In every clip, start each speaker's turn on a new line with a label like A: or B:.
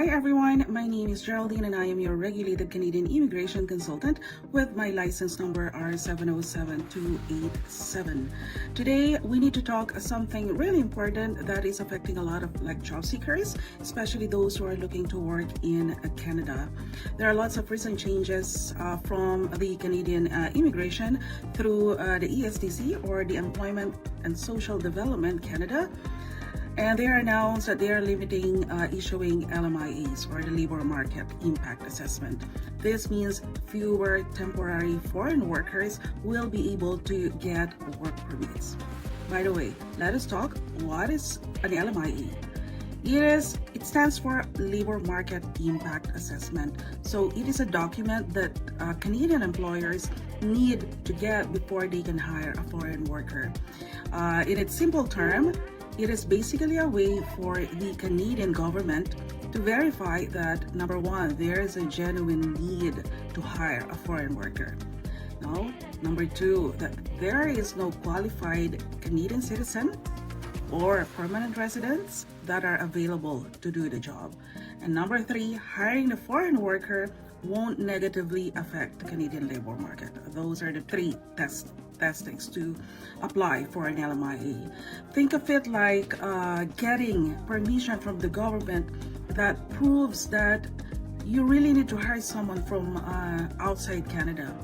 A: everyone, my name is Geraldine and I am your regulated Canadian immigration consultant with my license number R707287. Today, we need to talk something really important that is affecting a lot of job seekers, especially those who are looking to work in Canada. There are lots of recent changes from the Canadian immigration through the ESDC, or the Employment and Social Development Canada. And they announced that they are limiting issuing LMIAs, or the Labor Market Impact Assessment. This means fewer temporary foreign workers will be able to get work permits. By the way, let us talk, what is an LMIA? It stands for Labor Market Impact Assessment. So it is a document that Canadian employers need to get before they can hire a foreign worker. In its simple term, it is basically a way for the Canadian government to verify that, number one, there is a genuine need to hire a foreign worker. Now, number two, that there is no qualified Canadian citizen or permanent residents that are available to do the job. And number three, hiring a foreign worker won't negatively affect the Canadian labor market. Those are the three testings to apply for an LMIA. Think of it like getting permission from the government that proves that you really need to hire someone from outside Canada.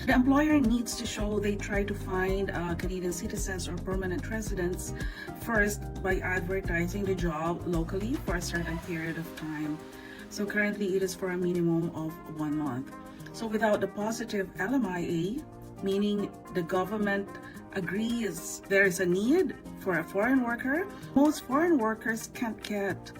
A: The employer needs to show they try to find Canadian citizens or permanent residents first by advertising the job locally for a certain period of time. So currently it is for a minimum of 1 month. So without the positive LMIA, meaning the government agrees there is a need for a foreign worker, most foreign workers can't get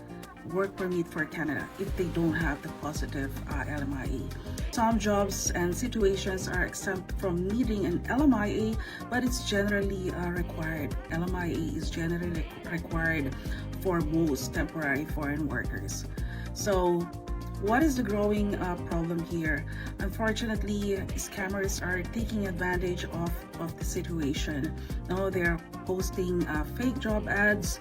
A: work permit for Canada if they don't have the positive LMIA. Some jobs and situations are exempt from needing an LMIA, but it's generally required. LMIA is generally required for most temporary foreign workers. So what is the growing problem here? Unfortunately, scammers are taking advantage of the situation. Now they're posting fake job ads,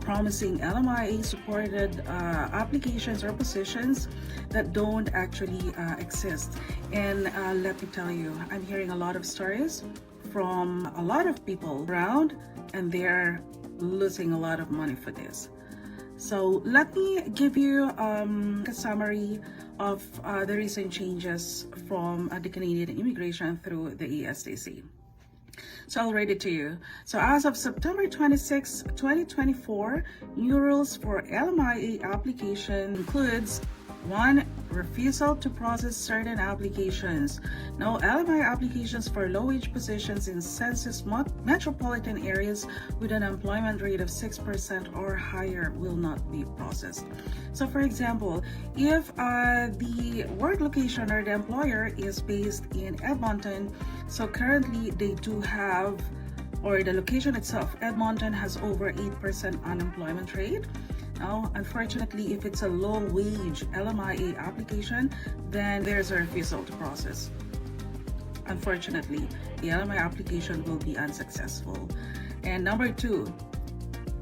A: promising LMIA-supported applications or positions that don't actually exist. And let me tell you, I'm hearing a lot of stories from a lot of people around, and they're losing a lot of money for this. So let me give you a summary of the recent changes from the Canadian immigration through the ESDC. So I'll read it to you. So as of September 26, 2024, new rules for LMIA application includes 1. Refusal to process certain applications. No LMIA applications for low-wage positions in census metropolitan areas with an employment rate of 6% or higher will not be processed. So for example, if the work location or the employer is based in Edmonton, so currently they do have, or the location itself, Edmonton has over 8% unemployment rate. Now, unfortunately, if it's a low-wage LMIA application, then there's a refusal to process. Unfortunately, the LMIA application will be unsuccessful. And number two,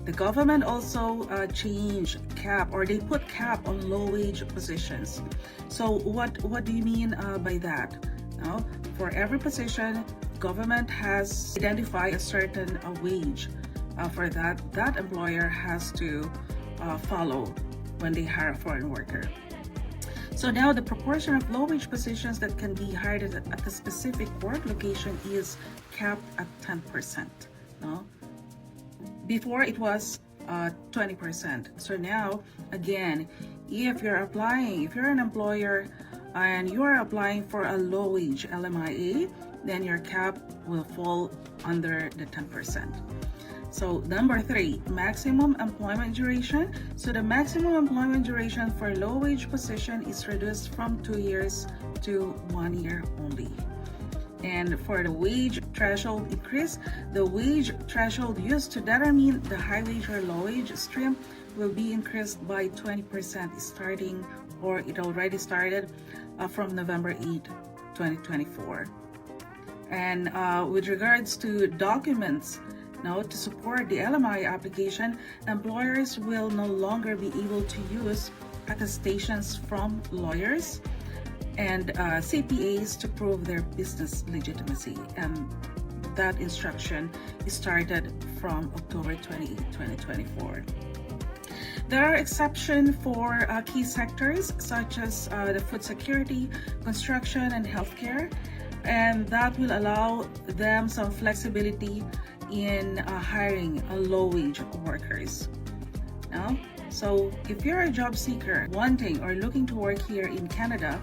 A: the government also changed cap, or they put cap on low-wage positions. So what do you mean by that? Now, for every position, government has identified a certain wage for that employer has to follow when they hire a foreign worker. So now the proportion of low-wage positions that can be hired at a specific work location is capped at 10%. No? Before it was 20%. So now, again, if you're an employer and you are applying for a low-wage LMIA, then your cap will fall under the 10%. So number three, maximum employment duration. So the maximum employment duration for low-wage position is reduced from 2 years to 1 year only. And for the wage threshold increase, the wage threshold used to determine the high wage or low wage stream will be increased by 20% starting, or it already started from November 8, 2024. And with regards to documents Now, to support the LMI application, employers will no longer be able to use attestations from lawyers and CPAs to prove their business legitimacy. And that instruction started from October 28, 2024. There are exceptions for key sectors such as the food security, construction, and healthcare, and that will allow them some flexibility in hiring low-wage workers. Now, so if you're a job seeker wanting or looking to work here in Canada,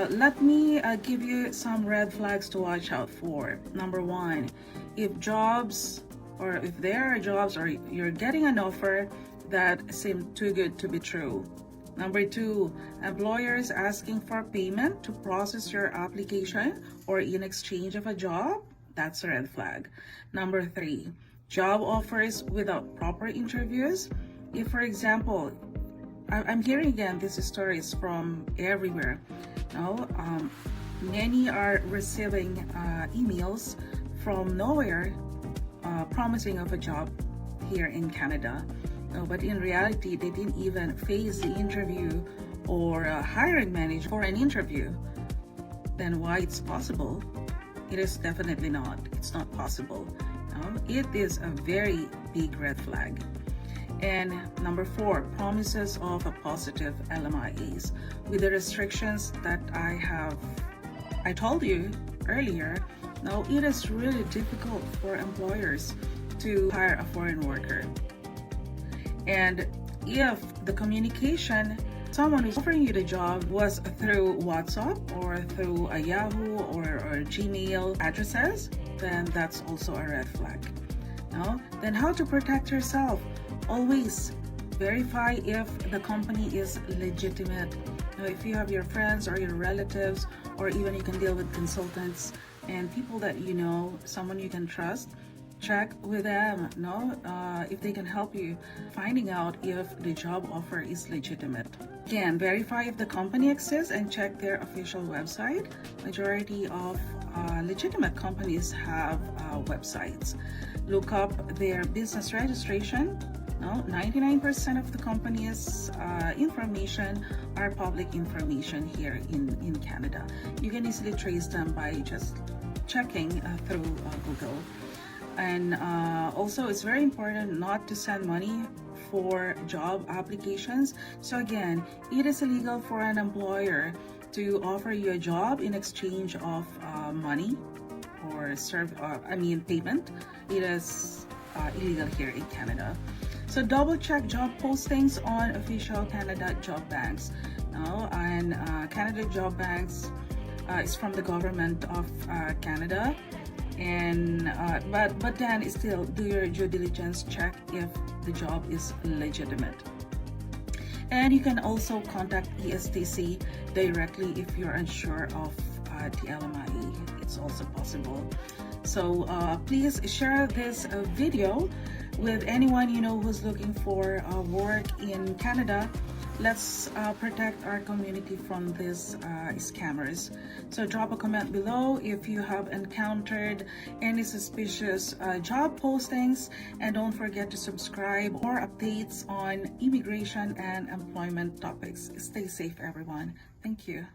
A: let me give you some red flags to watch out for. Number one, if there are jobs or you're getting an offer that seem too good to be true. Number two, employers asking for payment to process your application or in exchange of a job, that's a red flag. Number three, job offers without proper interviews. If, for example, I'm hearing again these stories from everywhere. Now, many are receiving emails from nowhere promising of a job here in Canada. But in reality, they didn't even face the interview or a hiring manager for an interview. Then why it's possible? It is definitely not. It's not possible. It is a very big red flag. And number four, promises of a positive LMIAs. With the restrictions that I told you earlier, now it is really difficult for employers to hire a foreign worker. And if the communication, someone who's offering you the job was through WhatsApp or through a Yahoo or Gmail addresses, then that's also a red flag. Now, then how to protect yourself? Always verify if the company is legitimate. Now, if you have your friends or your relatives, or even you can deal with consultants and people that you know, someone you can trust, check with them, if they can help you finding out if the job offer is legitimate. Again, verify if the company exists and check their official website. Majority of legitimate companies have websites. Look up their business registration. 99% of the company's information are public information here in Canada. You can easily trace them by just checking through Google. And also, it's very important not to send money for job applications. So again, it is illegal for an employer to offer you a job in exchange of money or payment. It is illegal here in Canada. So double check job postings on official Canada job banks. And Canada Job Banks is from the government of Canada. And but then still do your due diligence, check if the job is legitimate. And you can also contact ESTC directly if you're unsure of the LMIA. It's also possible. So please share this video with anyone you know who's looking for work in Canada. Let's protect our community from these scammers. So drop a comment below if you have encountered any suspicious job postings, and don't forget to subscribe for updates on immigration and employment topics. Stay safe, everyone. Thank you.